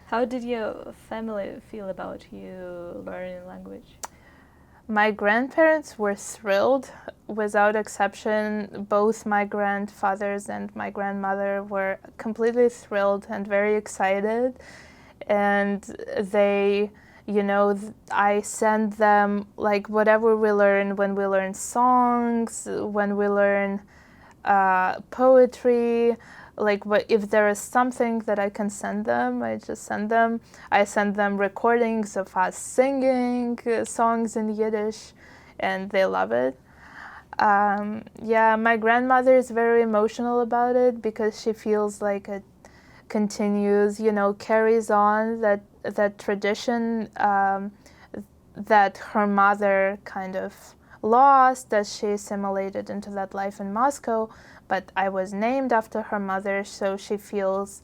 How did your family feel about you learning language? My grandparents were thrilled, without exception. Both my grandfathers and my grandmother were completely thrilled and very excited. And they, I send them like whatever we learn, when we learn songs, when we learn poetry, like if there is something that I can send them, I just send them. I send them recordings of us singing songs in Yiddish, and they love it. Yeah, my grandmother is very emotional about it because she feels like it continues, carries on that tradition that her mother kind of lost as she assimilated into that life in Moscow. But I was named after her mother, so she feels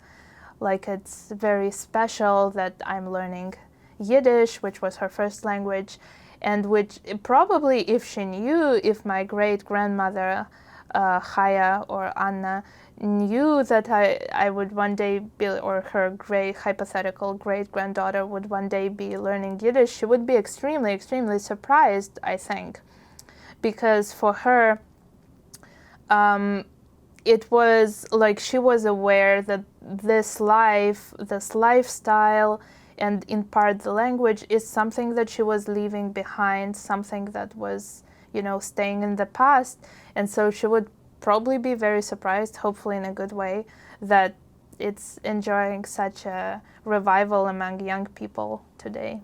like it's very special that I'm learning Yiddish, which was her first language, and which probably, if she knew, if my great-grandmother, Chaya or Anna, knew that I would one day be, or her hypothetical great-granddaughter would one day be learning Yiddish, she would be extremely, extremely surprised, I think. Because for her, it was like she was aware that this lifestyle, and in part the language, is something that she was leaving behind, something that was, staying in the past. And so she would probably be very surprised, hopefully in a good way, that it's enjoying such a revival among young people today.